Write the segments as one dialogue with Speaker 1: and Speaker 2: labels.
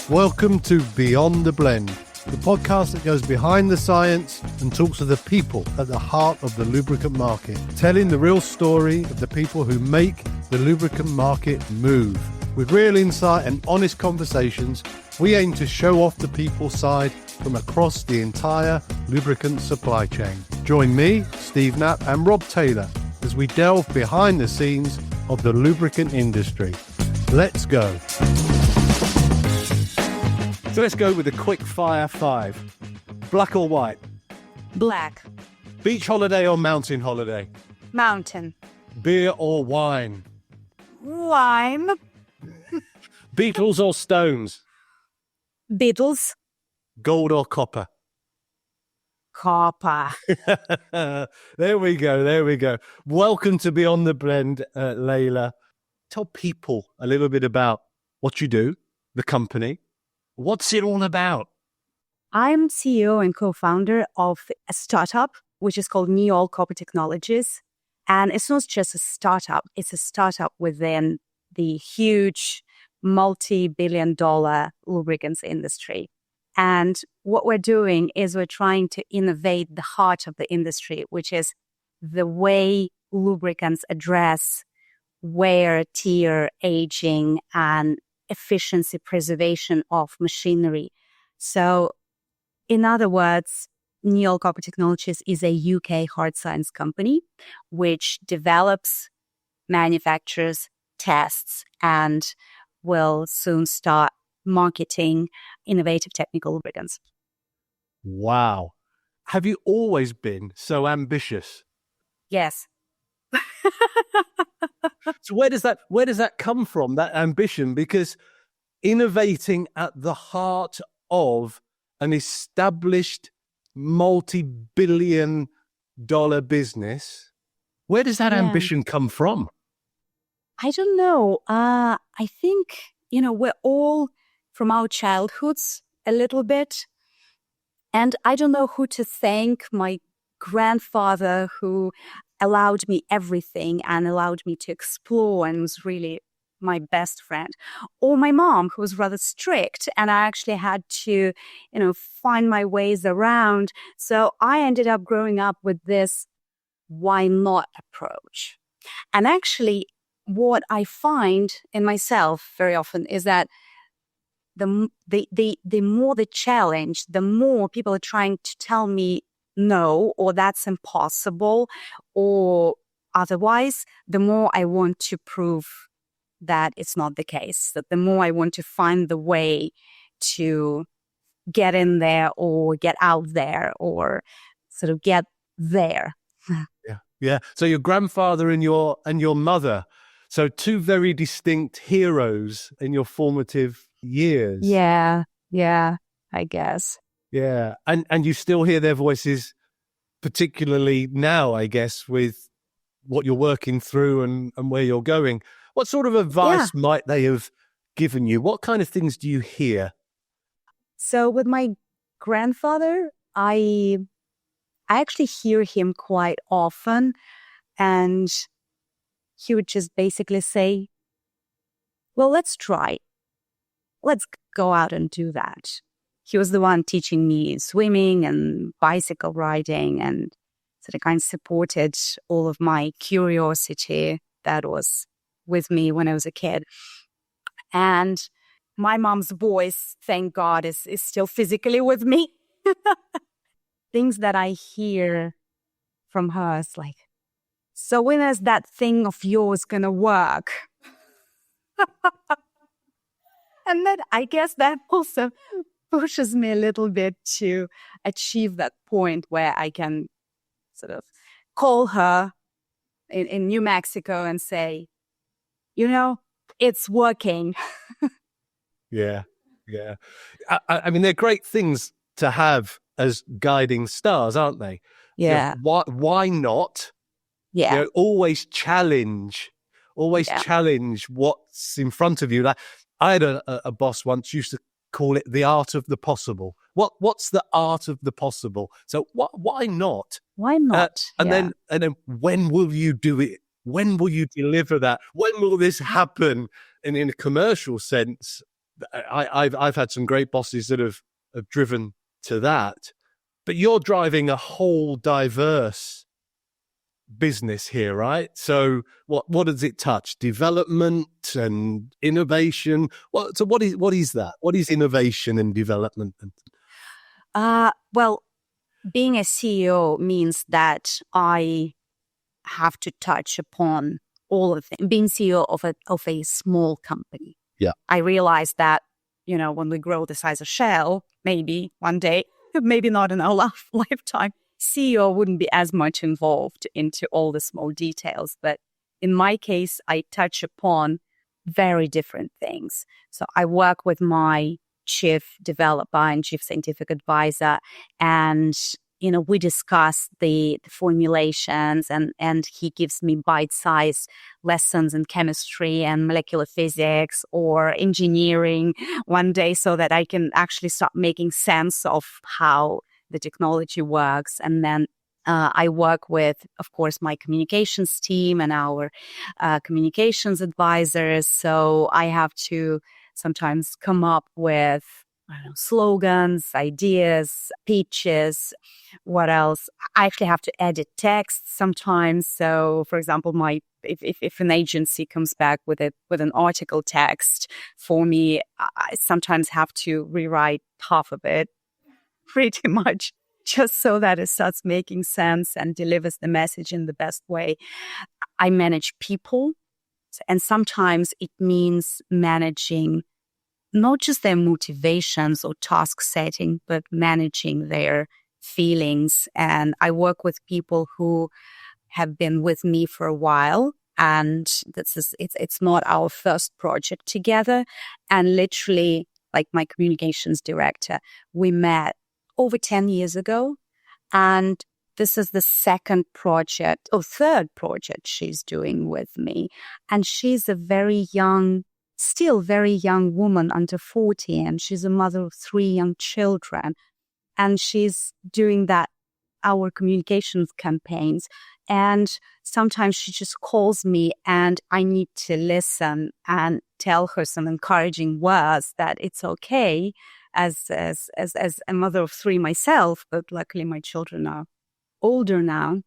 Speaker 1: Welcome to Beyond the Blend, the podcast that goes behind the science and talks to the people at the heart of the lubricant market, telling the real story of the people who make the lubricant market move. With real insight and honest conversations, we aim to show off the people side from across the entire lubricant supply chain. Join me, Steve Knapp, and Rob Taylor as we delve behind the scenes of the lubricant industry. Let's go. So let's go with a quick fire 5. Black or white?
Speaker 2: Black.
Speaker 1: Beach holiday or mountain holiday?
Speaker 2: Mountain.
Speaker 1: Beer or wine?
Speaker 2: Wine.
Speaker 1: Beatles or Stones?
Speaker 2: Beatles.
Speaker 1: Gold or copper?
Speaker 2: Copper.
Speaker 1: There we go. Welcome to Beyond the Blend, Leyla. Tell people a little bit about what you do, the company. What's it all about?
Speaker 2: I'm CEO and co-founder of a startup, which is called Neol Copper Technologies. And it's not just a startup, it's a startup within the huge multi-billion-dollar lubricants industry. And what we're doing is we're trying to innovate the heart of the industry, which is the way lubricants address wear, tear, aging, and efficiency preservation of machinery. So, in other words, Neol Copper Technologies is a UK hard science company which develops, manufactures, tests, and will soon start marketing innovative technical lubricants.
Speaker 1: Wow. Have you always been so ambitious?
Speaker 2: Yes.
Speaker 1: So where does that come from, that ambition? Because innovating at the heart of an established multi-billion-dollar business, where does that ambition come from?
Speaker 2: I don't know. I think, we're all from our childhoods a little bit. And I don't know who to thank. My grandfather, who allowed me everything and allowed me to explore and was really my best friend, or my mom, who was rather strict, and I actually had to, find my ways around. So I ended up growing up with this why not approach. And actually, what I find in myself very often is that the more the challenge, the more people are trying to tell me no, or that's impossible, or otherwise, the more I want to prove that it's not the case, that the more I want to find the way to get in there or get out there or sort of get there.
Speaker 1: Yeah. So your grandfather and your mother, so two very distinct heroes in your formative years.
Speaker 2: Yeah, I guess.
Speaker 1: Yeah. And you still hear their voices, particularly now, I guess, with what you're working through and where you're going. What sort of advice might they have given you? What kind of things do you hear?
Speaker 2: So with my grandfather, I actually hear him quite often, and he would just basically say, well, let's try. Let's go out and do that. He was the one teaching me swimming and bicycle riding, and sort of kind of supported all of my curiosity that was with me when I was a kid. And my mom's voice, thank God, is still physically with me. Things that I hear from her is like, so when is that thing of yours gonna work? And then I guess that also pushes me a little bit to achieve that point where I can sort of call her in New Mexico and say, it's working.
Speaker 1: Yeah. I mean, they're great things to have as guiding stars, aren't they?
Speaker 2: Yeah.
Speaker 1: Why not?
Speaker 2: Yeah.
Speaker 1: Always challenge what's in front of you. Like, I had a boss once used to call it the art of the possible. What's the art of the possible? So why not?
Speaker 2: Why not?
Speaker 1: And then when will you do it? When will you deliver that? When will this happen? And in a commercial sense, I've had some great bosses that have driven to that, but you're driving a whole diverse business here, right? So what does it touch? Development and innovation. What is that? What is innovation and development?
Speaker 2: Well, being a CEO means that I have to touch upon all of them. Being CEO of a small company.
Speaker 1: Yeah.
Speaker 2: I realized that, when we grow the size of Shell, maybe one day, maybe not in our lifetime, CEO wouldn't be as much involved into all the small details. But in my case, I touch upon very different things. So I work with my chief developer and chief scientific advisor, and we discuss the formulations, and he gives me bite-sized lessons in chemistry and molecular physics or engineering one day, so that I can actually start making sense of how the technology works. And then I work with, of course, my communications team and our communications advisors. So I have to sometimes come up with slogans, ideas, pitches. What else? I actually have to edit text sometimes. So, for example, if an agency comes back with an article text for me, I sometimes have to rewrite half of it, pretty much, just so that it starts making sense and delivers the message in the best way. I manage people, and sometimes it means managing not just their motivations or task setting, but managing their feelings. And I work with people who have been with me for a while, and it's not our first project together. And literally, like my communications director, we met over 10 years ago, and this is the third project she's doing with me. And she's a still very young woman, under 40, and she's a mother of 3 young children. And she's doing our communications campaigns. And sometimes she just calls me, and I need to listen and tell her some encouraging words that it's okay, as a mother of 3 myself, but luckily my children are older now.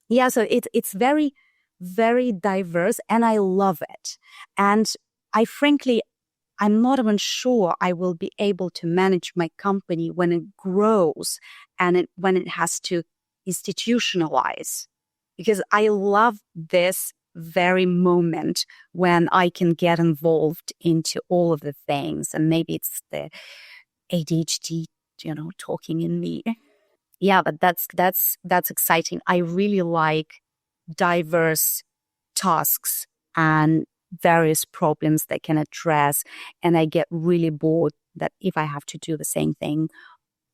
Speaker 2: Yeah, so it's very, very diverse, and I love it. And I'm not even sure I will be able to manage my company when it grows and when it has to institutionalize, because I love this very moment when I can get involved into all of the things. And maybe it's the ADHD, talking in me. Yeah, but that's exciting. I really like diverse tasks and various problems they can address. And I get really bored that if I have to do the same thing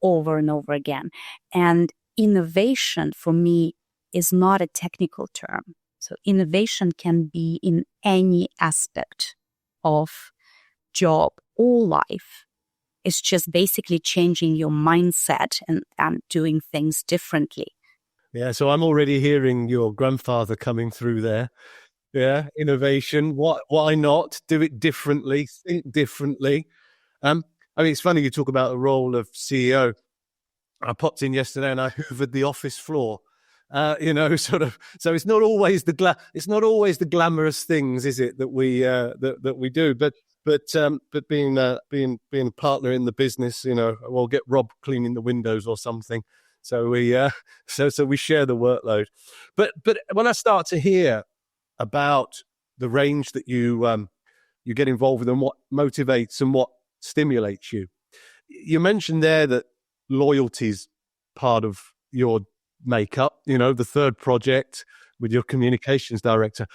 Speaker 2: over and over again. And innovation for me is not a technical term. So innovation can be in any aspect of job or life. It's just basically changing your mindset and doing things differently.
Speaker 1: Yeah, so I'm already hearing your grandfather coming through there. Yeah, innovation. Why not do it differently? Think differently. It's funny you talk about the role of CEO. I popped in yesterday and I hoovered the office floor. Sort of. So it's not always the glamorous things, is it, that we that we do? But being a partner in the business, we'll get Rob cleaning the windows or something. So we so we share the workload. But when I start to hear about the range that you get involved with and what motivates and what stimulates you, you mentioned there that loyalty's part of your makeup. The third project with your communications director.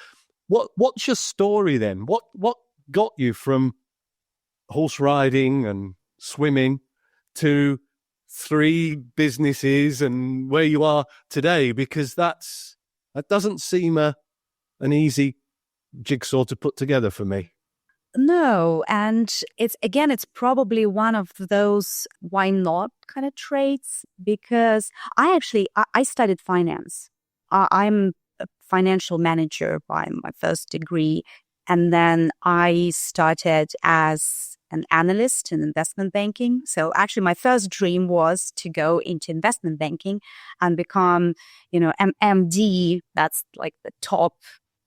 Speaker 1: What's your story then? What got you from horse riding and swimming to 3 businesses and where you are today? Because that doesn't seem an easy jigsaw to put together for me.
Speaker 2: No, and it's probably one of those why not kind of traits, because I studied finance. I'm a financial manager by my first degree, and then I started as an analyst in investment banking. So actually my first dream was to go into investment banking and become, an MD. That's like the top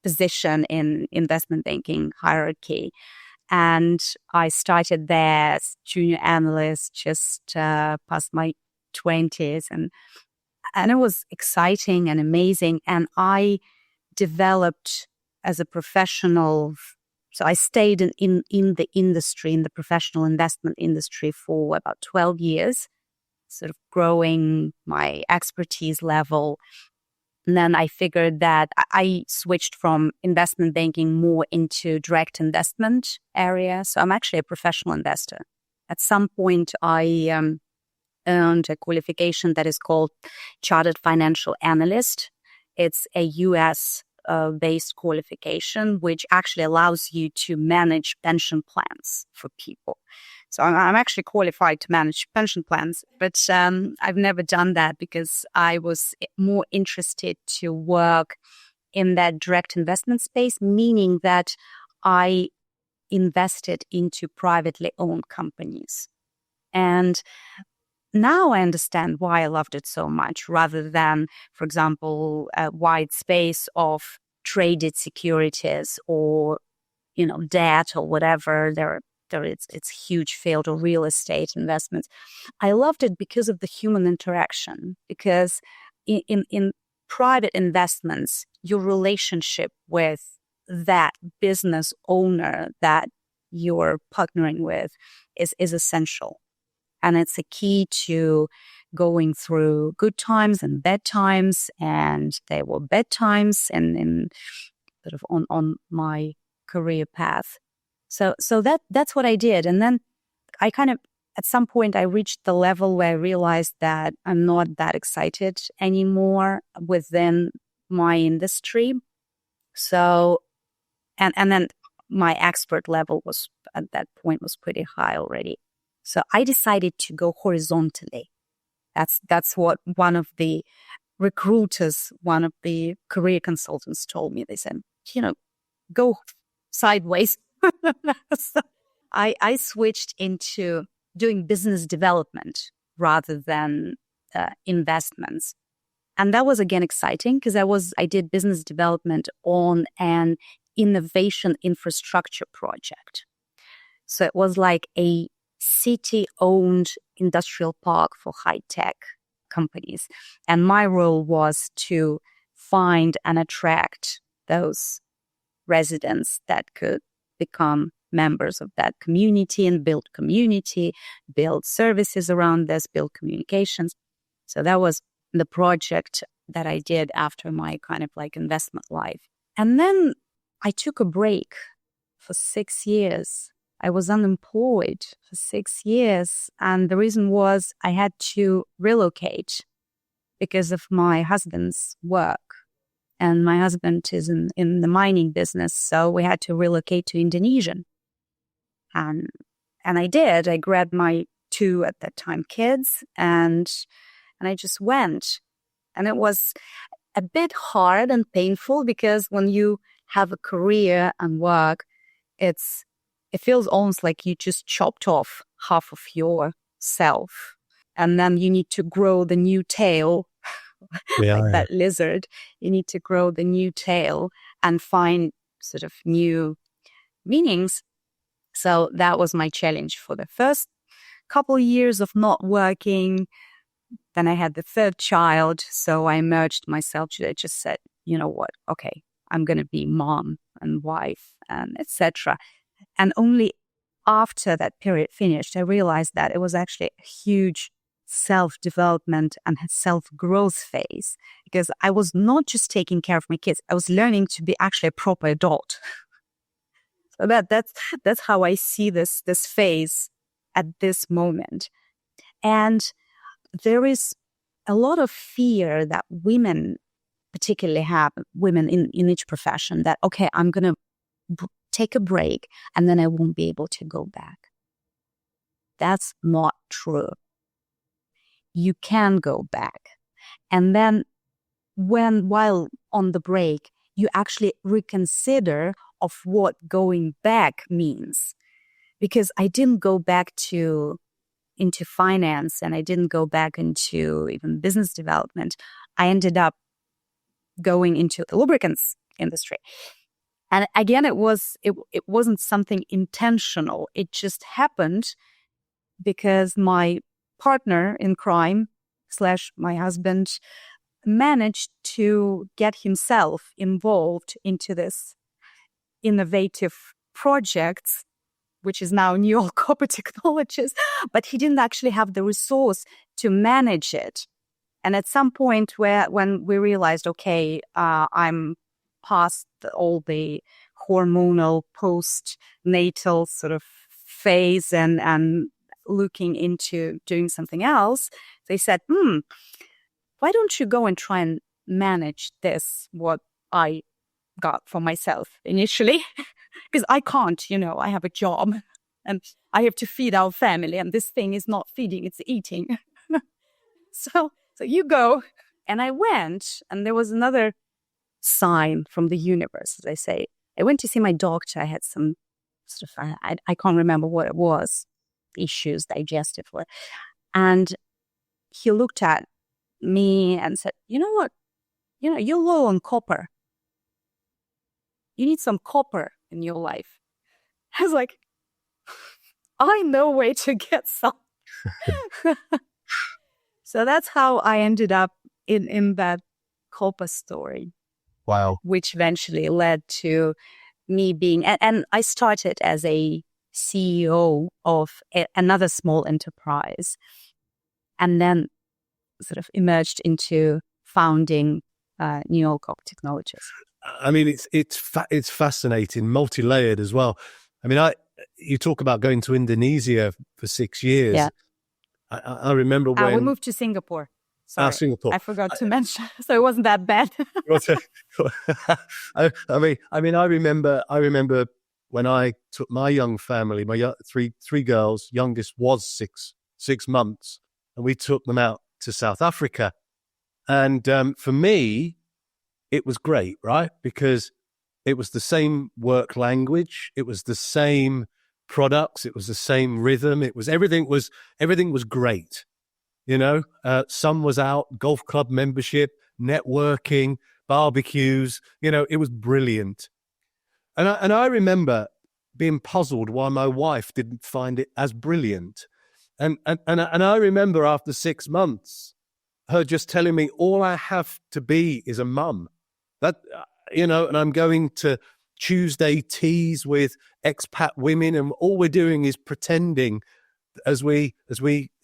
Speaker 2: position in investment banking hierarchy. And I started there as junior analyst, just past my 20s. And it was exciting and amazing. And I developed as a professional. So I stayed in the industry, in the professional investment industry for about 12 years, sort of growing my expertise level. And then I figured that I switched from investment banking more into direct investment area. So I'm actually a professional investor. At some point, I earned a qualification that is called Chartered Financial Analyst. It's a US based qualification, which actually allows you to manage pension plans for people. So I'm actually qualified to manage pension plans, but I've never done that because I was more interested to work in that direct investment space, meaning that I invested into privately owned companies. And now I understand why I loved it so much, rather than, for example, a wide space of traded securities or, debt or whatever. It's huge field of real estate investments. I loved it because of the human interaction, because in private investments, your relationship with that business owner that you're partnering with is essential. And it's a key to going through good times and bad times. And there were bad times and sort of on my career path. So that's what I did. And then I kind of, at some point, I reached the level where I realized that I'm not that excited anymore within my industry. So, and then my expert level was, at that point, was pretty high already. So I decided to go horizontally. That's what one of the recruiters, one of the career consultants told me. They said, go sideways. So I switched into doing business development rather than investments. And that was, again, exciting because I did business development on an innovation infrastructure project. So it was like a city-owned industrial park for high-tech companies. And my role was to find and attract those residents that could become members of that community and build community, build services around this, build communications. So that was the project that I did after my kind of like investment life. And then I took a break for 6 years. I was unemployed for 6 years. And the reason was I had to relocate because of my husband's work. And my husband is in the mining business. So we had to relocate to Indonesia. And I did. I grabbed my 2 at that time kids and I just went. And it was a bit hard and painful because when you have a career and work, it feels almost like you just chopped off half of yourself. And then you need to grow the new tail, like that lizard. You need to grow the new tail and find sort of new meanings. So that was my challenge for the first couple of years of not working. Then I had the 3rd child. So I immersed myself. I just said, you know what? Okay, I'm going to be mom and wife and etc. And only after that period finished, I realized that it was actually a huge self-development and self-growth phase because I was not just taking care of my kids. I was learning to be actually a proper adult. So that's how I see this phase at this moment. And there is a lot of fear that women particularly have, women in each profession, that, okay, I'm going to take a break and then I won't be able to go back. That's not true. You can go back. And then while on the break, you actually reconsider of what going back means. because I didn't go back into finance, and I didn't go back into even business development. I ended up going into the lubricants industry. And again, it wasn't something intentional. It just happened because my partner in crime / my husband managed to get himself involved into this innovative projects, which is now Neol Copper Technologies, but he didn't actually have the resource to manage it. And at some point when we realized, okay, I'm past all the hormonal postnatal sort of phase and looking into doing something else, they said, why don't you go and try and manage this, what I got for myself initially? Because I can't, I have a job and I have to feed our family, and this thing is not feeding, it's eating. So you go. And I went, and there was another sign from the universe, as I say. I went to see my doctor. I had some sort of, I can't remember what it was, issues, digestive. And he looked at me and said, you know what? You're low on copper. You need some copper in your life. I was like, I know where to get some. So that's how I ended up in that copper story.
Speaker 1: Wow.
Speaker 2: Which eventually led to me being, and I started as a CEO of another small enterprise, and then sort of emerged into founding Neol Copper Technologies.
Speaker 1: I mean, it's fascinating, multi-layered as well. I mean, you talk about going to Indonesia for 6 years.
Speaker 2: Yeah.
Speaker 1: I remember when
Speaker 2: we moved to Singapore. Sorry,
Speaker 1: Singapore.
Speaker 2: I forgot to mention, so it wasn't that bad.
Speaker 1: I remember when I took my young family, my three girls, youngest was six months, and we took them out to South Africa. And for me, it was great, right? Because it was the same work language, it was the same products, it was the same rhythm, everything was great. Sun was out, golf club membership, networking, barbecues, it was brilliant. And I remember being puzzled why my wife didn't find it as brilliant. And I remember after 6 months, her just telling me all I have to be is a mum. That, and I'm going to Tuesday teas with expat women, and all we're doing is pretending as we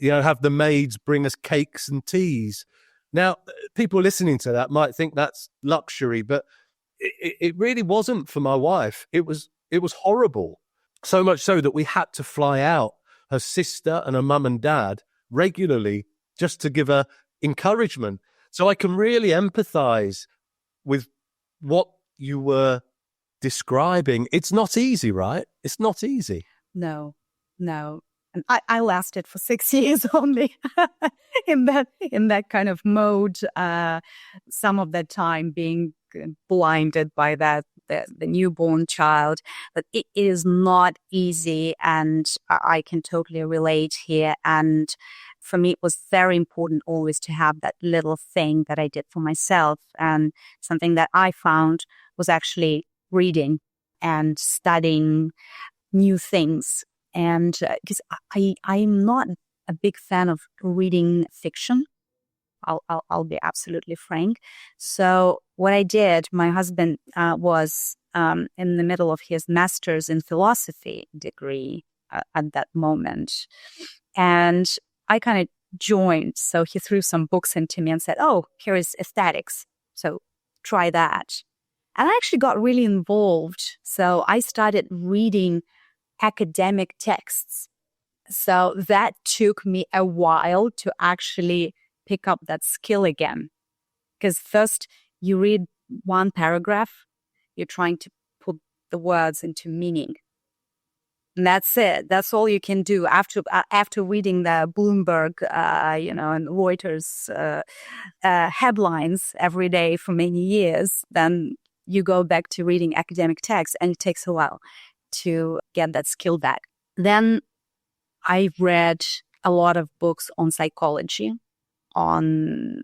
Speaker 1: have the maids bring us cakes and teas. Now, people listening to that might think that's luxury, but it really wasn't for my wife. It was horrible. So much so that we had to fly out her sister and her mum and dad regularly just to give her encouragement. So I can really empathize with what you were describing. It's not easy, right? It's not easy.
Speaker 2: No. And I lasted for 6 years only in that kind of mode. Some of that time being blinded by the newborn child, but it is not easy, and I can totally relate here. And for me, it was very important always to have that little thing that I did for myself, and something that I found was actually reading and studying new things. And because I'm not a big fan of reading fiction, I'll be absolutely frank. So what I did, my husband was in the middle of his master's in philosophy degree at that moment, and I kind of joined. So he threw some books into me and said, "Oh, here is aesthetics. So try that." And I actually got really involved. So I started reading academic texts. So that took me a while to actually pick up that skill again. Because first you read one paragraph, you're trying to put the words into meaning. And that's it. That's all you can do after reading the Bloomberg, and Reuters headlines every day for many years. Then you go back to reading academic texts, and it takes a while to get that skill back. Then I read a lot of books on psychology, on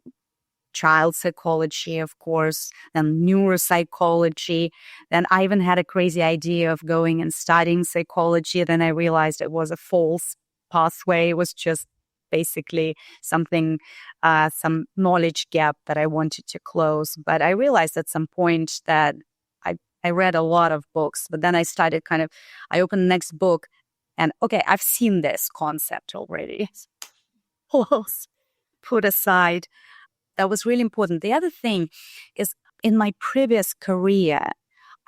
Speaker 2: child psychology, of course, and neuropsychology. Then I even had a crazy idea of going and studying psychology. Then I realized it was a false pathway. It was just basically something, some knowledge gap that I wanted to close. But I realized at some point that I read a lot of books, but then I started I opened the next book and, okay, I've seen this concept already. Put aside. That was really important. The other thing is, in my previous career,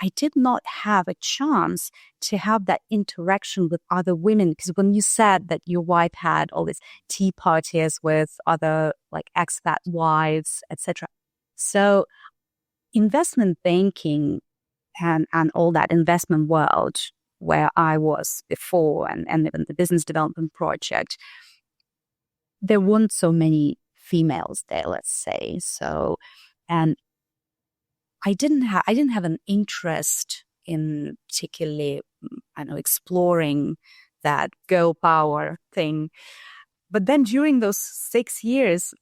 Speaker 2: I did not have a chance to have that interaction with other women. Because when you said that your wife had all these tea parties with other expat wives, etc. So investment banking and all that investment world where I was before and even the business development project, there weren't so many females there, let's say. So, and I didn't have an interest in particularly, exploring that girl power thing. But then during those 6 years,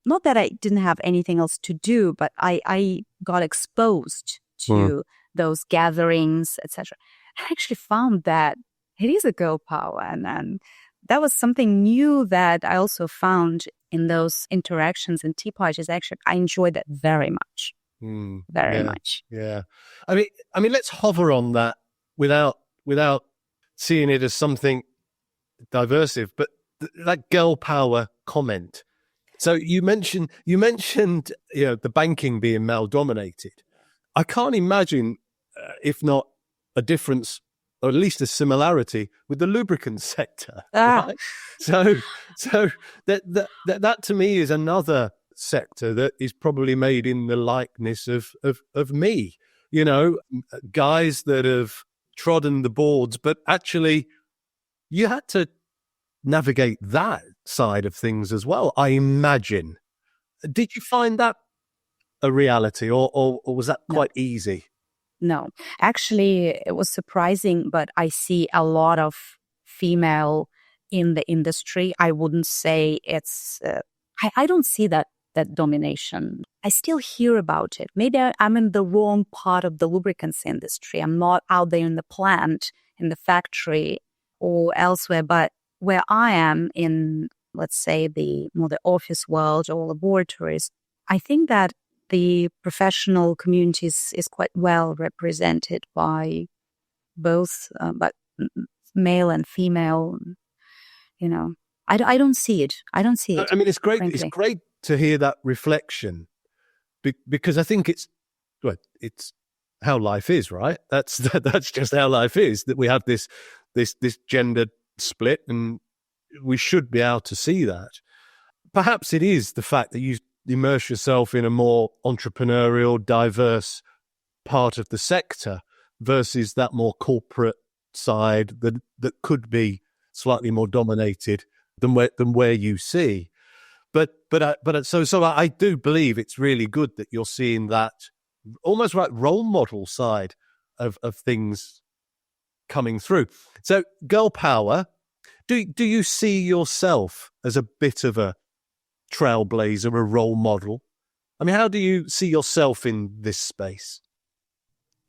Speaker 2: not that I didn't have anything else to do, but I got exposed to those gatherings, etc. I actually found that it is a girl power, and that was something new that I also found in those interactions and tea parties. Actually, I enjoyed that very much. Very much.
Speaker 1: Yeah. I mean, let's hover on that without seeing it as something diversive, but that girl power comment. So you mentioned, the banking being male dominated. I can't imagine, if not a difference, or at least a similarity with the lubricant sector. Right? So that to me is another sector that is probably made in the likeness of me. Guys that have trodden the boards, but actually you had to navigate that side of things as well, I imagine. Did you find that a reality, or was that quite easy?
Speaker 2: No, actually, it was surprising, but I see a lot of female in the industry. I wouldn't say it's, I don't see that domination. I still hear about it. Maybe I'm in the wrong part of the lubricants industry. I'm not out there in the plant, in the factory or elsewhere, but where I am in, let's say, the office world or laboratories, I think that the professional communities is quite well represented by both, but male and female. I don't see it. I don't see it.
Speaker 1: I mean, it's great.
Speaker 2: Frankly.
Speaker 1: It's great to hear that reflection, because I think it's how life is, right? That's just how life is. That we have this gender split, and we should be able to see that. Perhaps it is the fact that you immerse yourself in a more entrepreneurial, diverse part of the sector versus that more corporate side that could be slightly more dominated than where you see. But so I do believe it's really good that you're seeing that almost like role model side of things coming through. So girl power, do you see yourself as a bit of a trailblazer, a role model? I mean, how do you see yourself in this space?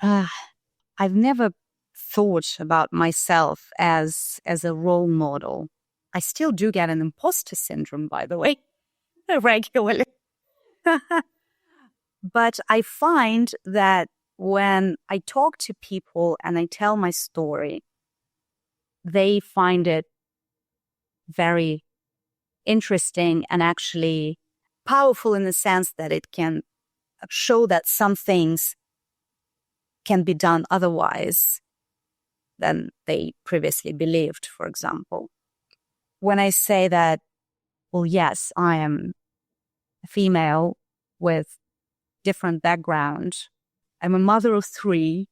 Speaker 2: I've never thought about myself as a role model. I still do get an imposter syndrome, by the way, regularly. But I find that when I talk to people and I tell my story, they find it very interesting and actually powerful in the sense that it can show that some things can be done otherwise than they previously believed, for example. When I say that, well, yes, I am a female with different background. I'm a mother of 3.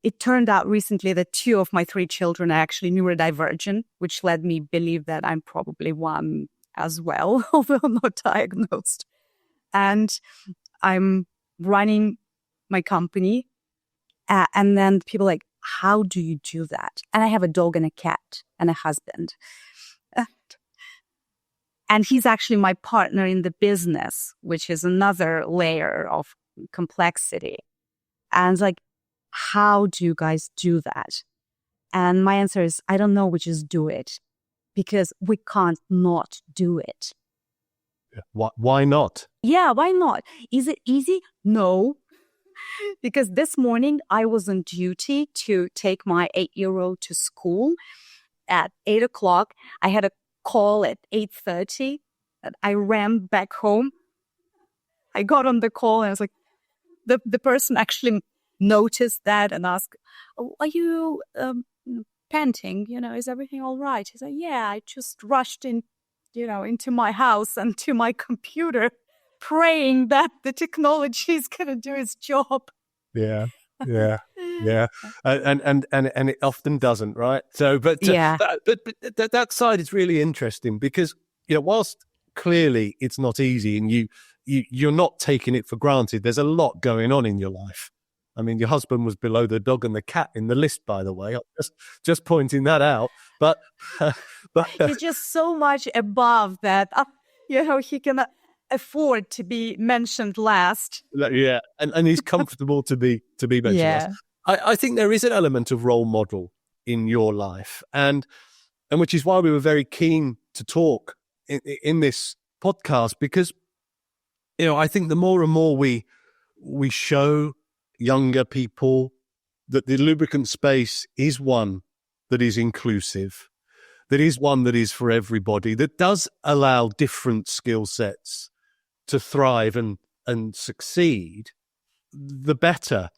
Speaker 2: It turned out recently that 2 of my 3 children are actually neurodivergent, which led me believe that I'm probably one as well, although not diagnosed. And I'm running my company. And then people are like, how do you do that? And I have a dog and a cat and a husband. And he's actually my partner in the business, which is another layer of complexity. And it's like, how do you guys do that? And my answer is, I don't know, we just do it because we can't not do it.
Speaker 1: Why not?
Speaker 2: Yeah, why not? Is it easy? No. Because this morning I was on duty to take my 8-year-old to school at 8 o'clock. I had a call at 8:30 and I ran back home. I got on the call and I was like, the person actually noticed that and asked, oh, are you panting? Is everything all right? He's like, yeah, I just rushed into my house and to my computer praying that the technology is going to do its job.
Speaker 1: Yeah. And it often doesn't, right? So, but that side is really interesting because, whilst clearly it's not easy and you're not taking it for granted, there's a lot going on in your life. I mean, your husband was below the dog and the cat in the list, by the way. I'm just pointing that out. But
Speaker 2: he's just so much above that, he can afford to be mentioned last.
Speaker 1: Yeah, and he's comfortable to be mentioned last. I think there is an element of role model in your life, and which is why we were very keen to talk in this podcast, because I think the more and more we show younger people that the lubricant space is one that is inclusive, that is one that is for everybody, that does allow different skill sets to thrive and succeed, the better.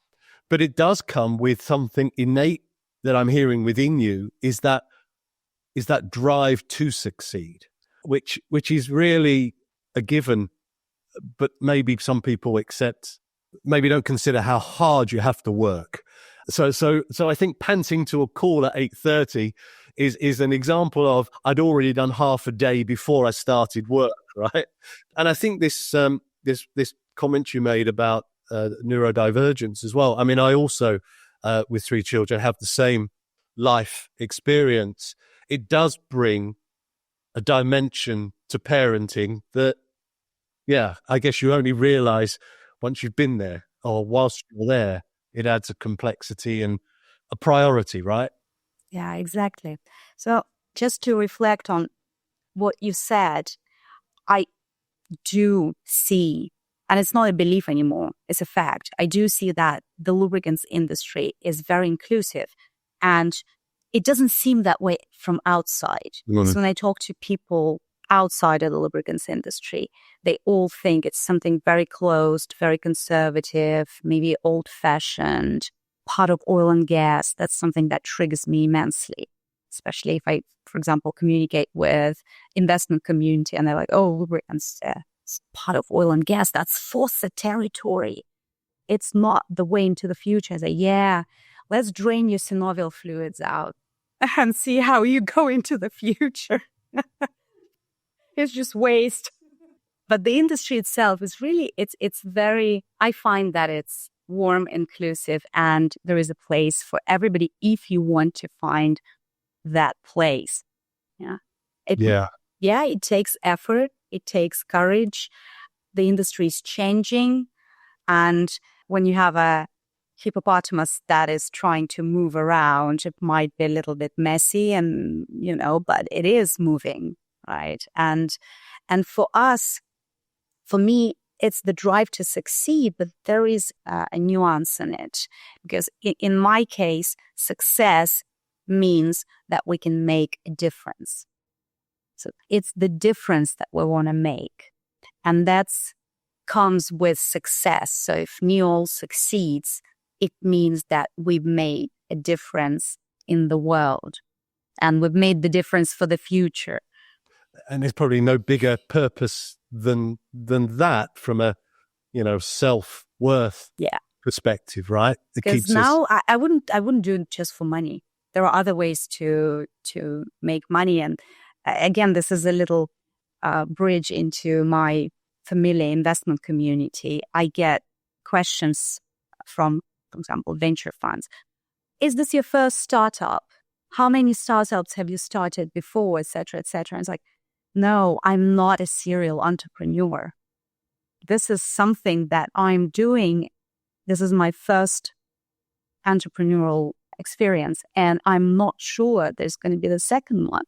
Speaker 1: But it does come with something innate that I'm hearing within you, is that drive to succeed, which is really a given, but maybe some people maybe don't consider how hard you have to work. So I think panting to a call at 8:30 is an example of I'd already done half a day before I started work, right? And I think this comment you made about neurodivergence as well. I mean, I also, with 3 children, have the same life experience. It does bring a dimension to parenting that, I guess you only realize once you've been there, or whilst you're there. It adds a complexity and a priority, right?
Speaker 2: Yeah, exactly. So just to reflect on what you said, I do see, and it's not a belief anymore, it's a fact. I do see that the lubricants industry is very inclusive, and it doesn't seem that way from outside.
Speaker 1: Mm-hmm.
Speaker 2: So when I talk to people outside of the lubricants industry, they all think it's something very closed, very conservative, maybe old-fashioned, part of oil and gas. That's something that triggers me immensely, especially if I, for example, communicate with investment community and they're like, oh, lubricants, it's part of oil and gas. That's faucet territory. It's not the way into the future. I say, let's drain your synovial fluids out and see how you go into the future. It's just waste. But the industry itself is really, it's very, I find that it's warm, inclusive, and there is a place for everybody if you want to find that place. It takes effort. It takes courage. The industry is changing. And when you have a hippopotamus that is trying to move around, it might be a little bit messy and, but it is moving, right? And for us, for me, it's the drive to succeed, but there is a nuance in it. Because in my case, success means that we can make a difference. So it's the difference that we want to make. And that comes with success. So if Neol succeeds, it means that we've made a difference in the world. And we've made the difference for the future.
Speaker 1: And there's probably no bigger purpose than that from a self-worth perspective, right?
Speaker 2: Because now I wouldn't do it just for money. There are other ways to make money, and again, this is a little bridge into my familiar investment community. I get questions from, for example, venture funds. is this your first startup? How many startups have you started before, et cetera, et cetera? And it's like, no, I'm not a serial entrepreneur. This is something that I'm doing. This is my first entrepreneurial experience, and I'm not sure there's going to be the second one.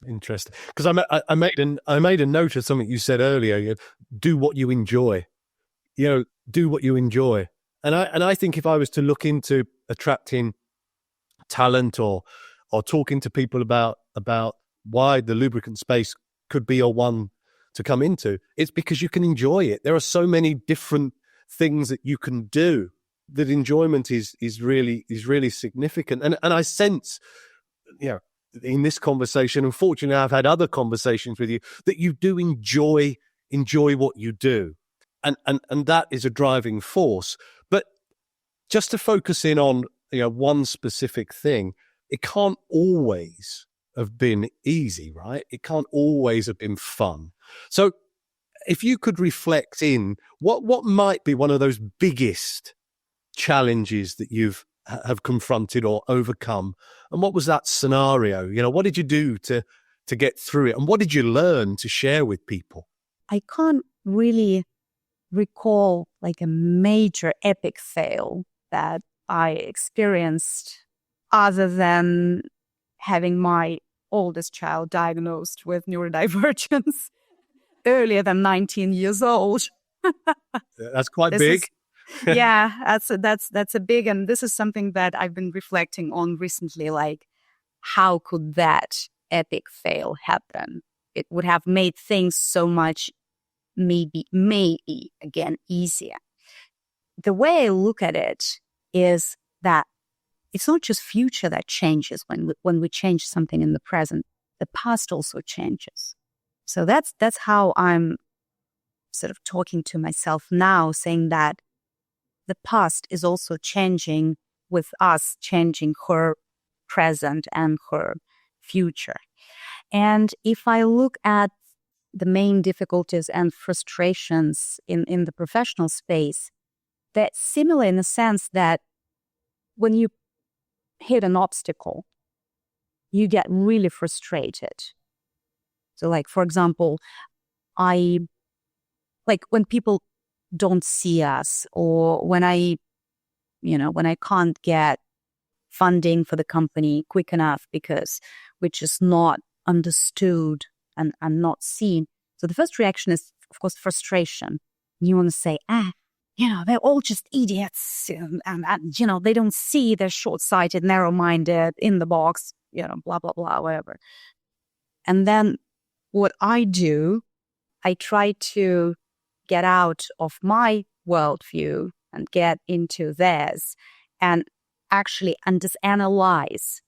Speaker 1: Interesting. Because I made a note of something you said earlier. Do what you enjoy. Do what you enjoy. And I think if I was to look into attracting talent or talking to people about why the lubricant space could be a one to come into, it's because you can enjoy it. There are so many different things that you can do that enjoyment is really significant. And I sense, in this conversation, unfortunately, I've had other conversations with you that you do enjoy what you do. And that is a driving force. But just to focus in on, one specific thing, it can't always have been easy, right? It can't always have been fun. So if you could reflect in what might be one of those biggest challenges that have confronted or overcome, and what was that scenario? What did you do to get through it, and what did you learn to share with people?
Speaker 2: I can't really recall like a major epic fail that I experienced other than having my oldest child diagnosed with neurodivergence earlier than 19 years old.
Speaker 1: That's quite big.
Speaker 2: Yeah, that's a big, and this is something that I've been reflecting on recently, like how could that epic fail happen? It would have made things so much maybe again easier. The way I look at it is that it's not just future that changes when we change something in the present, the past also changes. So that's how I'm sort of talking to myself now, saying that the past is also changing with us, changing her present and her future. And if I look at the main difficulties and frustrations in the professional space, they're similar in the sense that when you hit an obstacle, you get really frustrated. So like, for example, when people don't see us, or when I can't get funding for the company quick enough because we're just not understood and not seen. So the first reaction is, of course, frustration. You want to say, they're all just idiots, and they don't see, they're short-sighted, narrow-minded, in the box, blah, blah, blah, whatever. And then what I do, I try to get out of my worldview and get into theirs and actually analyze.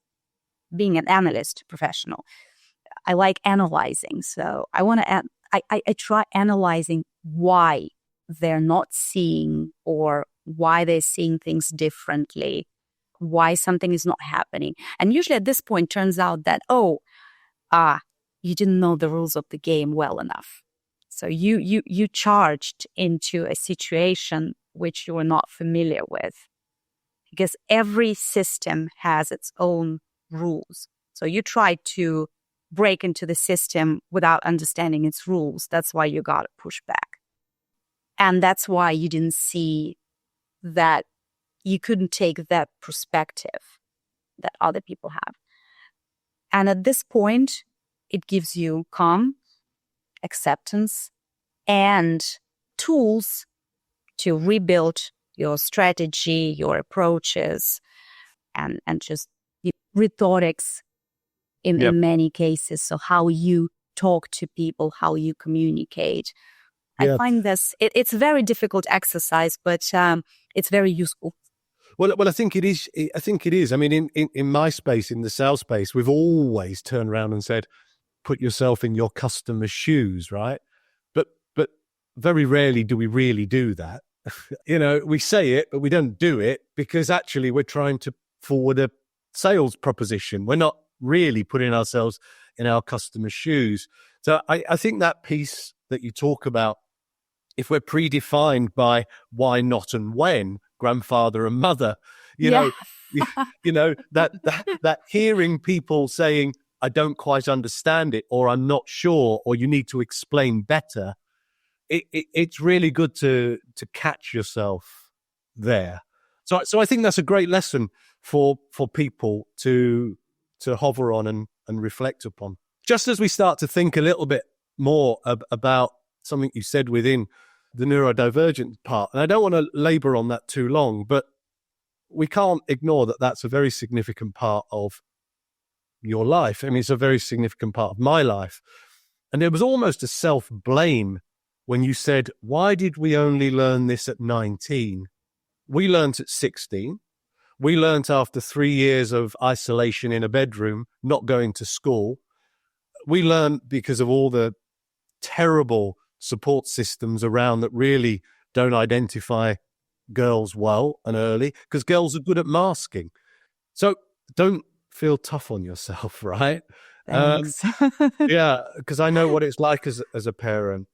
Speaker 2: Being an analyst professional, I like analyzing. So I try analyzing why they're not seeing, or why they're seeing things differently, why something is not happening. And usually at this point turns out that, you didn't know the rules of the game well enough. So you charged into a situation which you were not familiar with, because every system has its own rules. So you tried to break into the system without understanding its rules. That's why you got to push back. And that's why you didn't see that you couldn't take that perspective that other people have. And at this point, it gives you calm, acceptance, and tools to rebuild your strategy, your approaches, and just the rhetorics in many cases. So how you talk to people, how you communicate. I find this, it's a very difficult exercise, but it's very useful.
Speaker 1: Well, I think it is. I mean, in my space, in the sales space, we've always turned around and said, put yourself in your customer's shoes, right? But very rarely do we really do that. We say it, but we don't do it, because actually we're trying to forward a sales proposition. We're not really putting ourselves in our customer's shoes. So I think that piece that you talk about, if we're predefined by why, not, and when, grandfather and mother, that hearing people saying, I don't quite understand it, or I'm not sure, or you need to explain better. It's really good to catch yourself there. So I think that's a great lesson for people to hover on and reflect upon. Just as we start to think a little bit more about something you said within the neurodivergent part, and I don't want to labor on that too long, but we can't ignore that that's a very significant part of your life. I mean, it's a very significant part of my life. And there was almost a self-blame when you said, why did we only learn this at 19? We learned at 16. We learned after 3 years of isolation in a bedroom, not going to school. We learned because of all the terrible support systems around that really don't identify girls well and early, because girls are good at masking. So don't feel tough on yourself, right?
Speaker 2: Thanks.
Speaker 1: Yeah, because I know what it's like as a parent.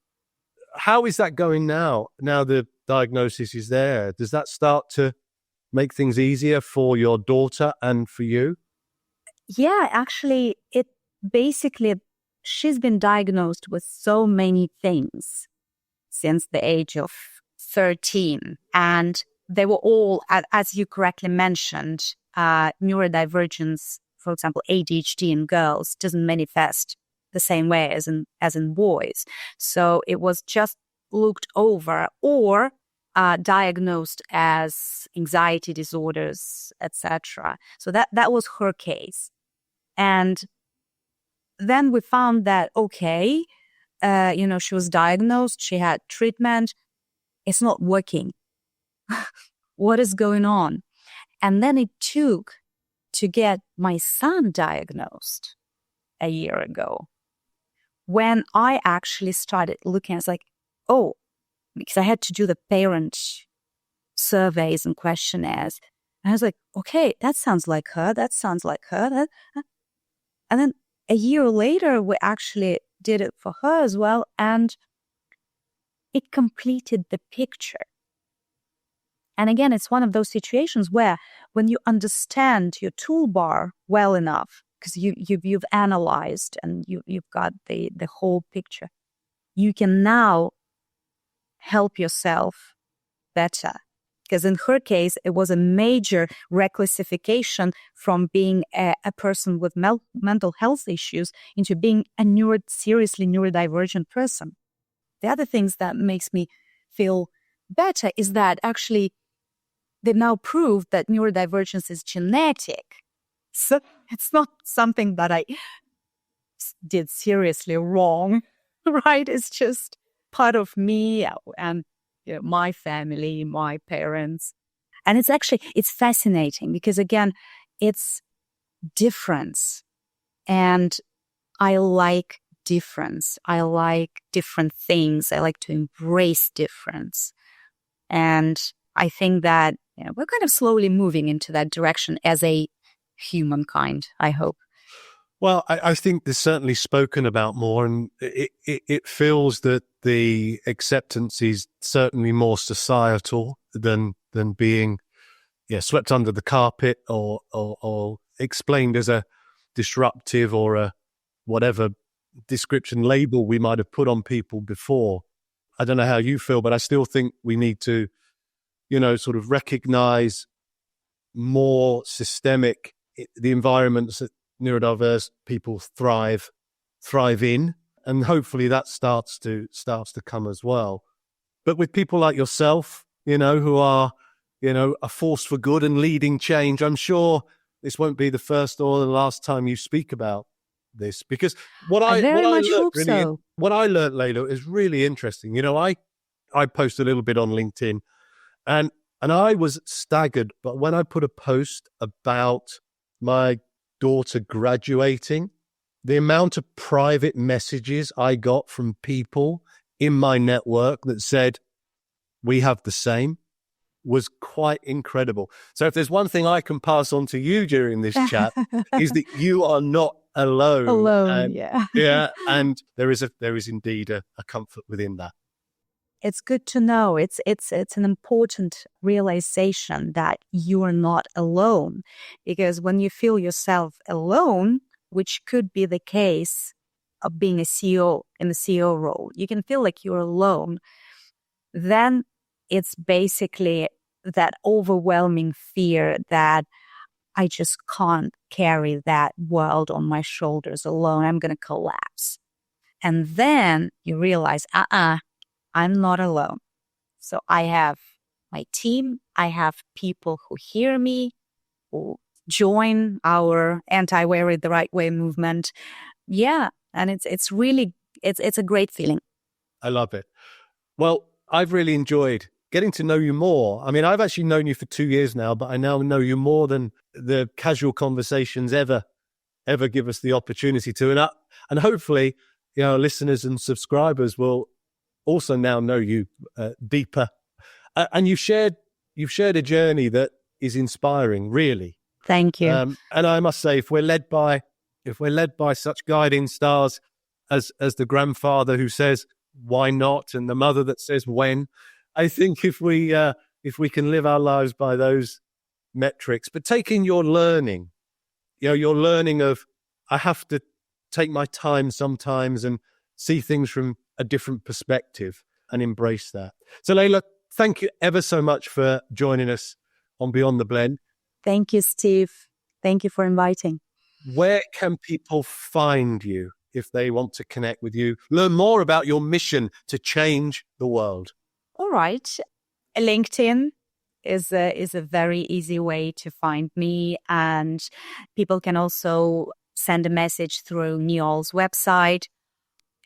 Speaker 1: How is that going now? Now the diagnosis is there. Does that start to make things easier for your daughter and for you?
Speaker 2: Yeah, actually, it basically, she's been diagnosed with so many things since the age of 13. And they were all, as you correctly mentioned, neurodivergence, for example, ADHD in girls doesn't manifest the same way as in boys. So it was just looked over or diagnosed as anxiety disorders, etc. So that was her case. And then we found that, okay, she was diagnosed, she had treatment, it's not working. What is going on? And then it took to get my son diagnosed a year ago. When I actually started looking, I was like, oh, because I had to do the parent surveys and questionnaires. And I was like, okay, that sounds like her. That sounds like her. And then a year later, we actually did it for her as well. And it completed the picture. And again, it's one of those situations where when you understand your toolbar well enough, because you've analyzed and you've got the whole picture, you can now help yourself better. Because in her case, it was a major reclassification from being a person with mental health issues into being a seriously neurodivergent person. The other things that makes me feel better is that actually they've now proved that neurodivergence is genetic. So it's not something that I did seriously wrong, right? It's just part of me and my family, my parents. And it's fascinating because, again, it's difference. And I like difference. I like different things. I like to embrace difference. And I think that we're kind of slowly moving into that direction as a humankind, I hope.
Speaker 1: Well, I think there's certainly spoken about more, and it feels that the acceptance is certainly more societal than being swept under the carpet or explained as a disruptive or a whatever description label we might have put on people before. I don't know how you feel, but I still think we need to, sort of recognize more systemic the environments that neurodiverse people thrive in, and hopefully that starts to come as well. But with people like yourself, who are, a force for good and leading change, I'm sure this won't be the first or the last time you speak about this, because what I learned, Leyla, is really interesting. I post a little bit on LinkedIn, and I was staggered, but when I put a post about my daughter graduating, the amount of private messages I got from people in my network that said, we have the same, was quite incredible. So if there's one thing I can pass on to you during this chat, is that you are not alone.
Speaker 2: Yeah.
Speaker 1: Yeah. And there is indeed a comfort within that.
Speaker 2: it's good to know. It's an important realization that you are not alone, because when you feel yourself alone, which could be the case of being a CEO in the CEO role, you can feel like you're alone. Then it's basically that overwhelming fear that I just can't carry that world on my shoulders alone. I'm going to collapse. And then you realize, I'm not alone. So I have my team. I have people who hear me, who join our anti-wear it the right way movement. Yeah. And it's really a great feeling.
Speaker 1: I love it. Well, I've really enjoyed getting to know you more. I mean, I've actually known you for 2 years now, but I now know you more than the casual conversations ever give us the opportunity to. And hopefully, listeners and subscribers will also now know you deeper. And you've shared a journey that is inspiring, really.
Speaker 2: Thank you.
Speaker 1: And I must say, if we're led by such guiding stars as the grandfather who says, why not? And the mother that says, when? I think if we can live our lives by those metrics, but taking your learning, your learning of, I have to take my time sometimes and see things from a different perspective and embrace that. So Leyla, thank you ever so much for joining us on Beyond the Blend.
Speaker 2: Thank you, Steve. Thank you for inviting.
Speaker 1: Where can people find you if they want to connect with you, learn more about your mission to change the world?
Speaker 2: All right. LinkedIn is a very easy way to find me, and people can also send a message through Neol's website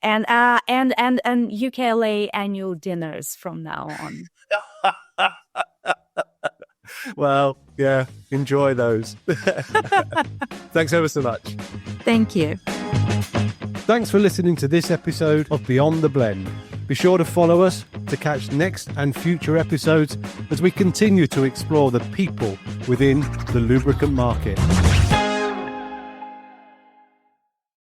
Speaker 2: and UKLA annual dinners from now on.
Speaker 1: Well, yeah, enjoy those. Thanks ever so much.
Speaker 2: Thank you.
Speaker 1: Thanks for listening to this episode of Beyond the Blend. Be sure to follow us to catch next and future episodes as we continue to explore the people within the lubricant market.